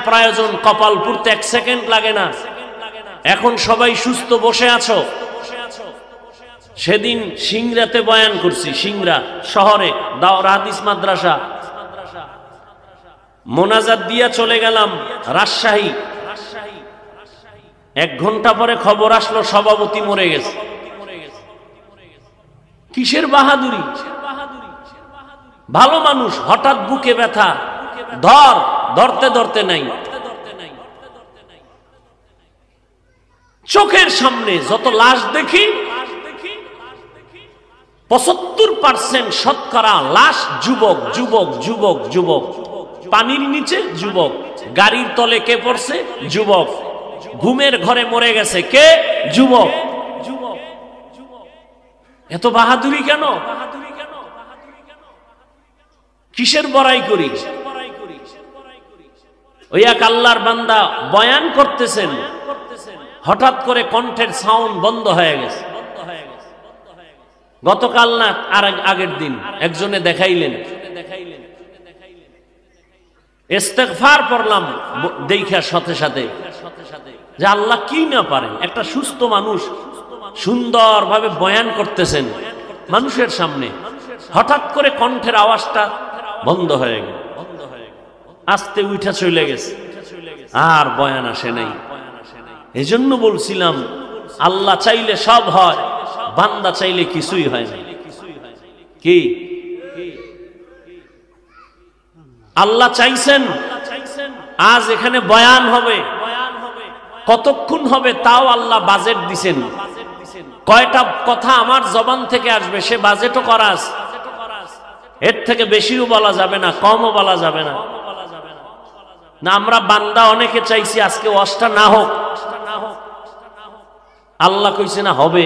প্রয়োজন, কপাল পুড়তে 1 সেকেন্ড লাগে না। এখন সবাই সুস্থ বসে আছো। সেদিন সিংড়াতে বয়ান করছি, সিংড়া শহরে দাওরা হাদিস মাদ্রাসা, মোনাজাত দিয়া চলে গেলাম রাজশাহী। 1 ঘন্টা পরে খবর আসলো সভাপতি মরে গেছে। কিসের বাহাদুরি? ভালো মানুষ, হঠাৎ বুকে ব্যথা, ধরতে ধরতে নাই। চোখের সামনে যত লাশ দেখি 75% শতকরা লাশ যুবক যুবক যুবক যুবক। পানির নিচে যুবক, গাড়ির তলে কে পড়ছে? যুবক। ঘুমের ঘরে মরে গেছে কে? যুবক। এত বাহাদুরি কেন? কিসের বড়াই করি? ওই এক আল্লাহর বান্দা বয়ান করতেছেন, হঠাৎ করে কণ্ঠের সাউন্ড বন্ধ হয়ে গেছে। গতকাল না আর আগের দিন একজনে দেখাইলেন, ইস্তেগফার পড়লাম দেখার সাথে সাথে যে আল্লাহ কি না পারেন। একটা সুস্থ মানুষ সুন্দরভাবে বয়ান করতেছেন মানুষের সামনে, হঠাৎ করে কণ্ঠের আওয়াজটা বন্ধ হয়ে গেল, আস্তে উঠা চলে গেছে, আর বয়ান আসে নাই। এজন্য বলছিলাম আল্লাহ চাইলে সব হয়, বান্দা চাইলে কিছুই হয় না। কি আল্লাহ চাইছেন আজ এখানে বয়ান হবে, কতক্ষণ হবে তাও আল্লাহ বাজেট দিছেন। কয়টা কথা আমার জবান থেকে আসবে সে বাজেটও করা আছে। এর থেকে বেশিও বলা যাবে না, কমও বলা যাবে না। না আমরা বান্দা অনেকে চাইছি আজকে ওয়াজটা না হোক, আল্লাহ কইছে না হবে।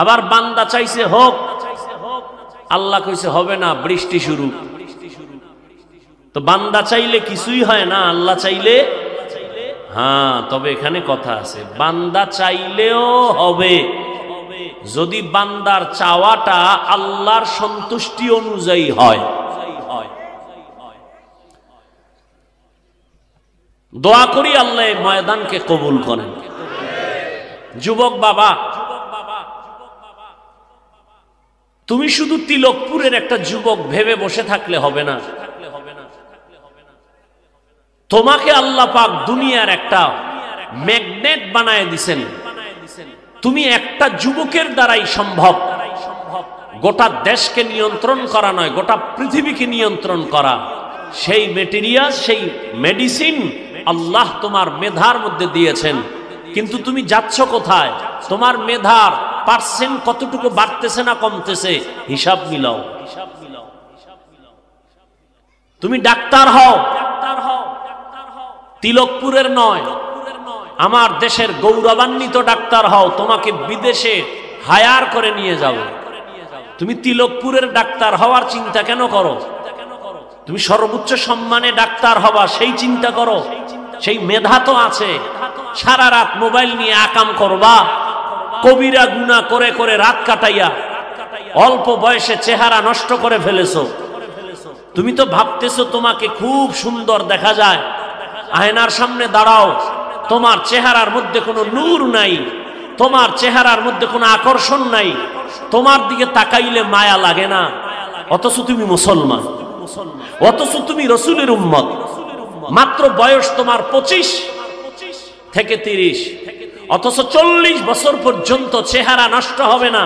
আবার বান্দা চাইছে হোক, আল্লাহ কইছে হবে না, বৃষ্টি শুরু। তো বান্দা চাইলে কিছুই হয় না, আল্লাহ চাইলে হ্যাঁ। তবে এখানে কথা আছে, বান্দা চাইলেও হবে যদি বান্দার চাওয়াটা আল্লাহর সন্তুষ্টি অনুযায়ী হয়। দোয়া করি আল্লাহ এই ময়দানকে কবুল করেন। যুবক বাবা, তুমি শুধু তিলকপুরের একটা যুবক ভেবে বসে থাকলে হবে না। তোমাকে আল্লাহ পাক দুনিয়ার একটা ম্যাগনেট বানায় দিছেন। তুমি একটা যুবকের দ্বারাই সম্ভব গোটা দেশকে নিয়ন্ত্রণ করা নয়, গোটা পৃথিবীকে নিয়ন্ত্রণ করা। সেই মেটেরিয়াল, সেই মেডিসিন আল্লাহ তোমার মেধার মধ্যে দিয়েছেন। কিন্তু তুমি যাচ্ছ কোথায়? তোমার মেধার পার্সেন্ট কতটুকু বাড়তেছে না কমতেছে হিসাব মিলাও। তুমি ডাক্তার হও, তিলকপুরের নয়, আমার দেশের গৌরবান্বিত ডাক্তার হও, তোমাকে বিদেশে হায়ার করে নিয়ে যাব। তুমি তিলকপুরের ডাক্তার হওয়ার চিন্তা কেন করো? তুমি সর্বোচ্চ সম্মানে ডাক্তার হবা সেই চিন্তা করো। সেই মেধা তো আছে। সারা রাত মোবাইল নিয়ে আকাম করবা, কবিরা গুনাহ করে করে রাত কাটাইয়া অল্প বয়সে চেহারা নষ্ট করে ফেলেছো। তুমি তো ভাবতেছো তোমাকে খুব সুন্দর দেখা যায়, আয়নার সামনে দাঁড়াও, তোমার চেহারার মধ্যে কোনো নূর নাই, তোমার চেহারার মধ্যে কোনো আকর্ষণ নাই, তোমার দিকে তাকাইলে মায়া লাগে না। অথচ তুমি মুসলমান, অথচ তুমি রসুলের উম্মত। মাত্র বয়স তোমার 25 থেকে 30, অথচ 40 বছর পর্যন্ত চেহারা নষ্ট হবে না,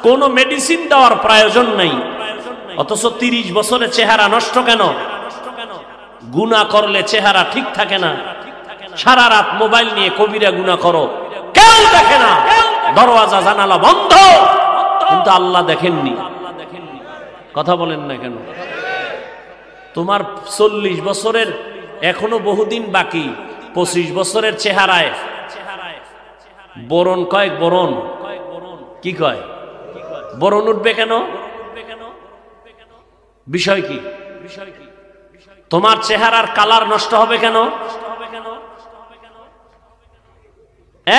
কোনো মেডিসিন দেওয়ার প্রয়োজন নাই। অথচ 30 বছরে চেহারা নষ্ট কেন? গুনাহ করলে চেহারা ঠিক থাকে না। সারা রাত মোবাইল নিয়ে কবিরা গুনাহ করো, কেউ দেখে না, দরওয়াজা জানালা বন্ধ, কিন্তু আল্লাহ দেখেননি। কথা বলেন না কেন? তোমার 40 বছরের এখনো বহুদিন বাকি, 25 বছরের চেহারায় বরণ কয়েক বরণ কি কয় বরণ উঠবে কেন? বিষয় কি? তোমার চেহারার কালার নষ্ট হবে কেন?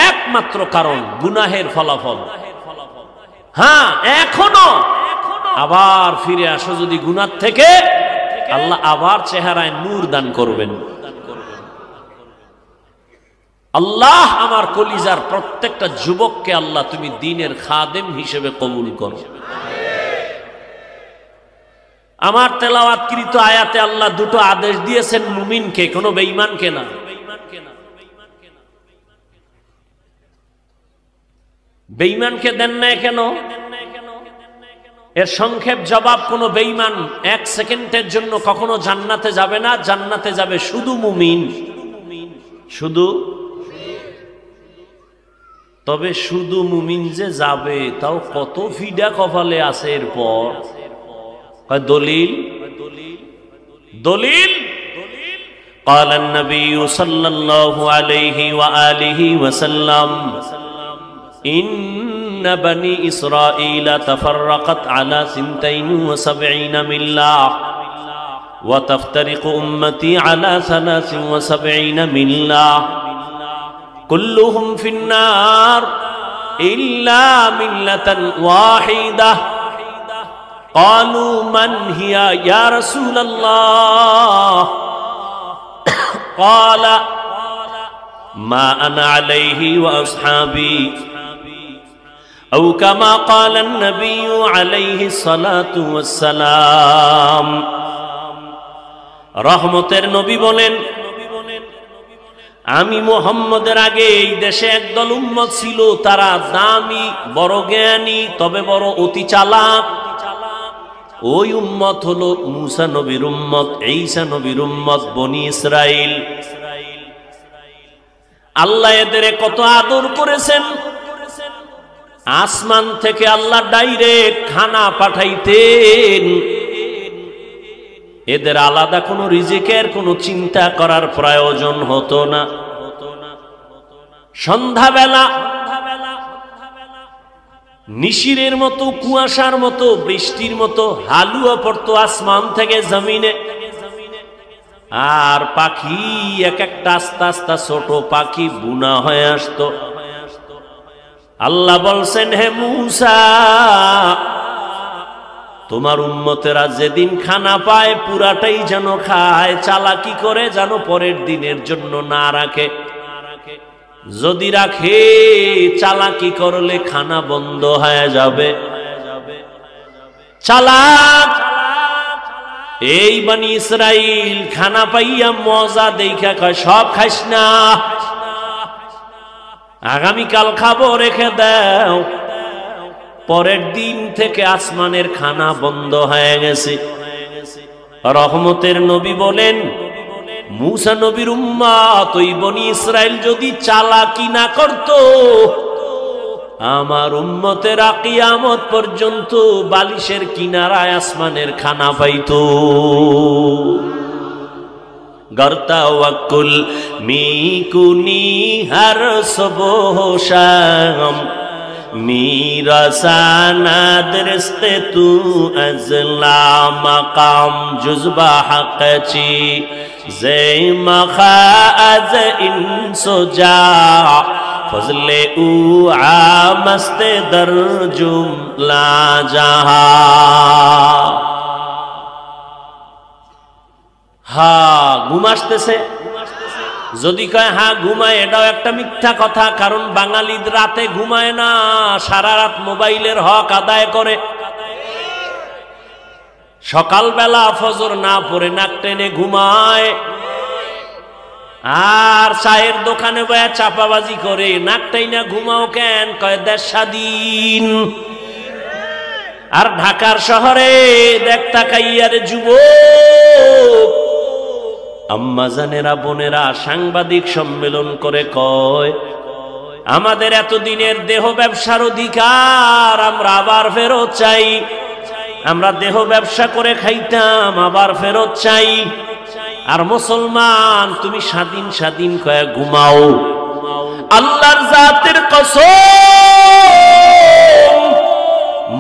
একমাত্র কারণ গুনাহের ফলাফল। হ্যাঁ, এখনো আবার ফিরে আসো যদি গুনাহ থেকে, আল্লাহ আবার চেহারায় নূর দান করবেন। আল্লাহ আমার কলিজার প্রত্যেকটা যুবককে আল্লাহ তুমি দ্বীনের খাদেম হিসেবে কবুল করো। আমার তেলাওয়াতকৃত আয়াতে আল্লাহ দুটো আদেশ দিয়েছেন মুমিনকে, কোনো বেঈমানকে না। বেঈমানকে দেন না কেন? এর সংক্ষেপ জবাব, কোনো বেঈমান এক সেকেন্ডের জন্য কখনো জান্নাতে যাবে না। জান্নাতে যাবে শুধু মুমিন, শুধু। তবে শুধু মুমিন যে যাবে তাও কত ফিডা কপালে আছে। এরপর দলিল দলিল قال النبي صلى الله عليه وآله وسلم إن بني إسرائيل تفرقت على 72 ملة وتفترق أمتي على 73 ملة كلهم في النار إلا ملة واحدة قالوا من هي يا رسول الله قال ما أنا عليه وأصحابي أو كما قال النبي عليه الصلاة والسلام রহমতের নবী বলেন, আমি মুহাম্মদের আগে এই দেশে একদল উম্মত ছিল, তারা দামি, বড় জ্ঞানী, তবে বড় অতি চালাক। ওই উম্মত হলো মুসা নবীর উম্মত, ঈসা নবীর উম্মত, বনি ইসরাইল। আল্লাহ এদের কত আদর করেছেন। আসমান থেকে আল্লাহ ডাইরেক্ট খানা পাঠাইতেন। এদের আলাদা কোনো রিজিকের কোনো চিন্তা করার প্রয়োজন হতো না। সন্ধ্যাবেলা নিশিরের মতো, কুয়াশার মতো, বৃষ্টির মতো হালুয়া পড়তো আসমান থেকে জমিনে। আর পাখি এক একটা আস্তে আস্তে ছোট পাখি বুনা হয়ে আসতো। আল্লাহ বলছেন, হে মূসা, তোমার উম্মতেরা যেদিন খানা পায় পুরাটাই যেন খায়, চালাকি করে যেন পরের দিনের জন্য না রাখে। যদি রাখে, চালাকি করলে খানা বন্ধ হয়ে যাবে। চালাক এই বনি ইসরাইল খানা পাইয়া মজা দেখা কয়, সব খাইস না, আগামীকাল খাবো, রেখে দাও। পরের দিন থেকে আসমানের খানা বন্ধ হয়ে গেছে। রহমতের নবী বলেন, মুসা নবীর উম্মত ওই বনি ইসরাইল যদি চালাকি না করত, আমার উম্মতেরা কিয়ামত পর্যন্ত বালিশের কিনারায় আসমানের খানা পাইত। গর্তাওয়াক্কুল মিকুনি হর সুবহ শাম میرسانا درست تو ازلا مقام جزبہ حق چی زیم خواز انسو جا فضل او عامست در جملہ جہا হ্যাঁ ঘুম আসতেছে। যদি কয় হ্যাঁ ঘুমায়, এটাও একটা মিথ্যা কথা। কারণ বাঙালি রাতে ঘুমায় না, সারা রাত মোবাইলের হক আদায় করে। সকালবেলা ফজর না পড়ে নাক টেনে ঘুমায়, আর চায়ের দোকানে বয়া চাপাবাজি করে। নাক টেনে ঘুমাও কেন? কয় দেশ স্বাধীন। আর ঢাকার শহরে দেখ তাকাইয়ার যুবক আম্মা জানেরা, বোনেরা সাংবাদিক সম্মেলন করে কয়, আমাদের এতদিনের দেহ ব্যবসার অধিকার আমরা আবার ফেরত চাই। আমরা দেহ ব্যবসা করে খাইতাম, আবার ফেরত চাই। আর মুসলমান তুমি স্বাধীন স্বাধীন কয়ে ঘুমাও। আল্লাহর জাতের কসম,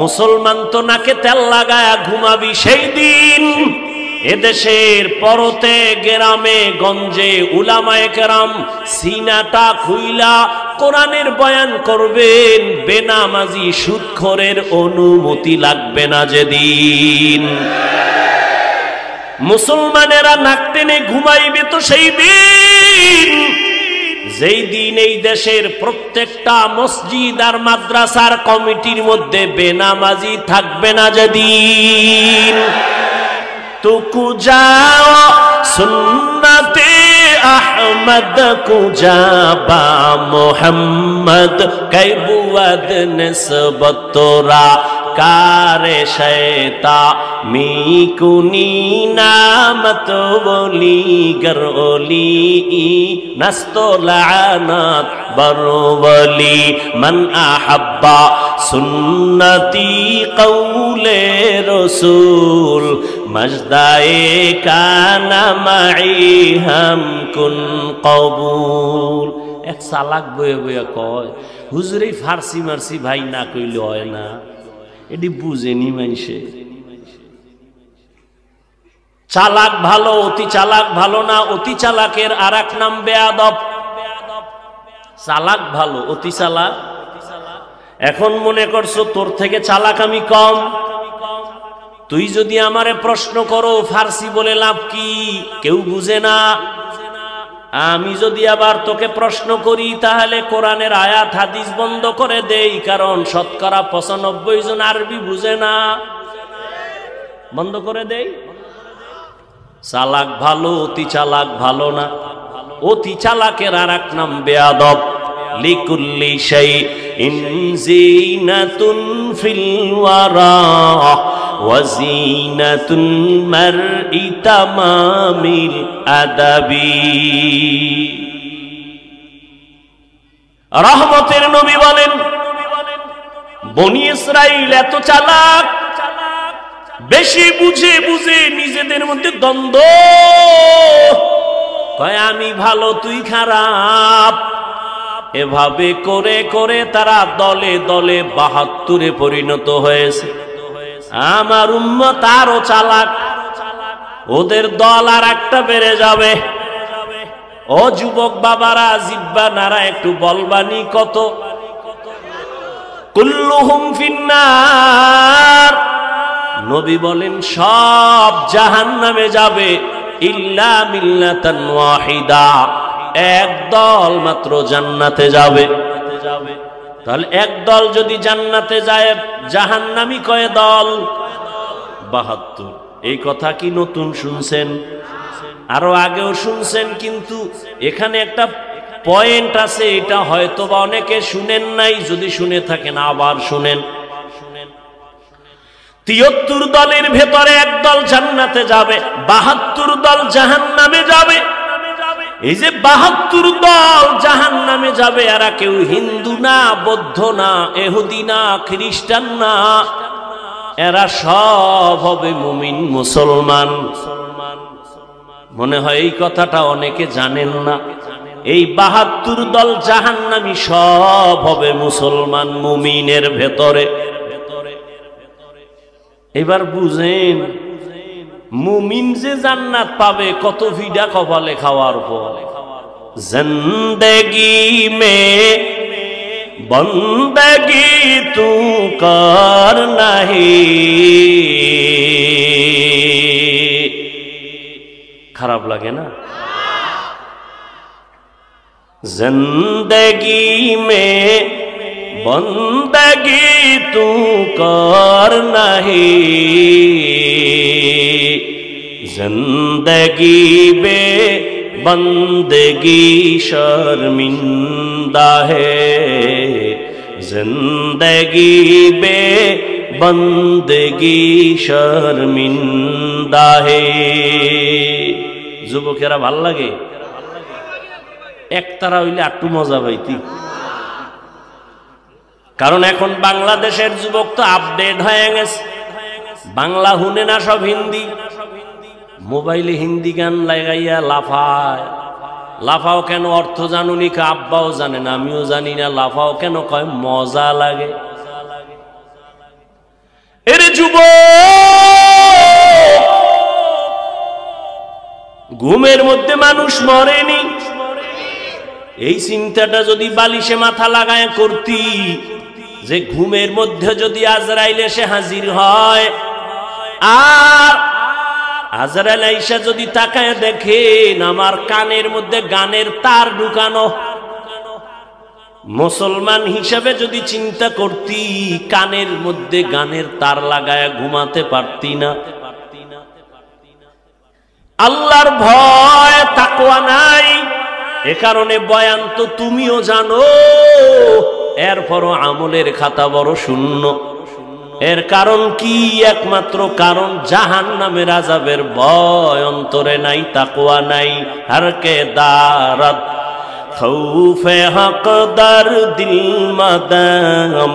মুসলমান তো নাকে তেল লাগায়া ঘুমাবি সেই দিন এদেশের পরতে গ্রামে গঞ্জে উলামায়ে কেরাম সিনাটা খুইলা কোরআনের বয়ান করবেন। বেনামাজি সুদখোরের অনুমতি লাগবে না যেদিন। মুসলমানেরা নাক টেনে ঘুমাইবে তো সেই দিন যেই দিন এই দেশের প্রত্যেকটা মসজিদ আর মাদ্রাসার কমিটির মধ্যে বেনামাজি থাকবে না, যেদিন তুকু যাও সুন্নতে আহমদ কুজাবা মোহাম্মদ কৈবুয়াদ নিসবত তোরা কারে শৈতা মিকুনি নামত বলি গরলি নস্তলানাত বরবলি মান আহাব্বা সুন্নতি কৌলে রসুল মজদায়ে কানা মাই হাম কুন কবুল। এক চালাক বয়ে বয়ে কয়, হুজুরে ফার্সি মার্সি ভাই না কইলে হয় না, এটি বুঝেনি মানুষে। চালাক ভালো, অতি চালাক ভালো না, অতি চালাকের আর এক নাম বেয়াদব। চালাক ভালো, অতি চালাক। এখন মনে করছো তোর থেকে চালাক আমি কম। তুই যদি আমারে প্রশ্ন করো ফার্সি বলে লাভ কি, কেউ বুঝে না। আমি যদি আবার তোকে প্রশ্ন করি তাহলে কোরআনের আয়াত হাদিস বন্ধ করে দেই, কারণ শতকরা 95 জন আরবি বুঝে না, বন্ধ করে দেই। চালাক ভালো, অতি চালাক ভালো না। অতি চালাকের আর এক নাম বেয়াদব। লিকুল্লি শাইইন জিনাতুন ফিল ওয়ারা ওয়া জিনাতুল মারই তামামিল আদাবি। রহমতের নবী বলেন, বনি ইসরাইল এত চালাক, বেশি বুঝে বুঝে নিজেদের মধ্যে দ্বন্দ্ব, কয় আমি ভালো তুই খারাপ। এভাবে করে করে তারা দলে দলে 72-এ পরিণত হয়েছে। আমার উম্মত আরো চালাক, ওদের দল আর একটা বেড়ে যাবে। ও যুবক বাবারা, জিব্বা নারা একটু বলবানি কত। কুল্লুহুম ফিন্নার, নবী বলেন সব জাহান্নামে যাবে, ইল্লা মিল্লাতান ওয়াহিদা, এক দল মাত্র জান্নাতে যাবে। তাহলে এক দল যদি জান্নাতে যায়, জাহান্নামী কয় দল? 72। এই কথা কি নতুন শুনছেন? আরো আগেও শুনছেন, কিন্তু এখানে একটা পয়েন্ট আছে, এটা হয়তো বা অনেকে শুনেন নাই। যদি শুনে থাকেন আবার শুনেন। 73 দলের ভেতরে এক দল জান্নাতে যাবে, 72 দল জাহান্নামে যাবে। এই যে 72 দল জাহান্নামে যাবে, এরা কেউ হিন্দু না, বৌদ্ধ না, ইহুদি না, খ্রিস্টান না, এরা সব হবে মুমিন মুসলমান। মনে হয় এই কথাটা অনেকে জানেন না। এই 72 দল জাহান্নামী সব হবে মুসলমান, মুমিনের ভেতরে। এবার বুঝেন, মুমিন যে জান্নাত পাবে কত ভিডা কপালে খাওয়ার পর। জিন্দেগি মে বন্দগি তু কর নাহি, খারাপ লাগে না? জিন্দেগি মে বন্দগি তু কর নাহি, জিন্দগি বে বন্দগি শর্মিন্দা হে, জিন্দগি বে বন্দগি শর্মিন্দা হে। যুবকেরা ভাল লাগে? একতারা হইলে একটু মজা পাইতি। কারণ এখন বাংলাদেশের যুবক তো আপডেট হয়ে গেছে, বাংলা হুনে না, সব হিন্দি। মোবাইলে হিন্দি গান লাগাইয়া লাফায়। লাফাও কেন অর্থ জানুনি, আব্বাও জানে না, আমিও জানি না। লাফাও কেন কয় মজা লাগে। এরে যুবক, ঘুমের মধ্যে মানুষ মরেনি, এই চিন্তাটা যদি বালিশে মাথা লাগায় করতি, যে ঘুমের মধ্যে যদি আজরাইল এসে হাজির হয়, আর আজরাইল আইসা যদি তাকায় দেখেন আমার কানের মধ্যে গানের তার ঢুকানো, মুসলমান হিসাবে যদি চিন্তা করতি, কানের মধ্যে গানের তার লাগায় ঘুমাতে পারতি না। আল্লাহর ভয় তাকওয়া নাই, এ কারণে বয়ান তো তুমিও জানো, এরপরও আমলের খাতা বড় শূন্য। এর কারণ কি? একমাত্র কারণ জাহান্নামের আযাবের ভয় অন্তরে নাই, তাকওয়া নাই। হারকে দারাত খৌফে হক দার দিল মাদাম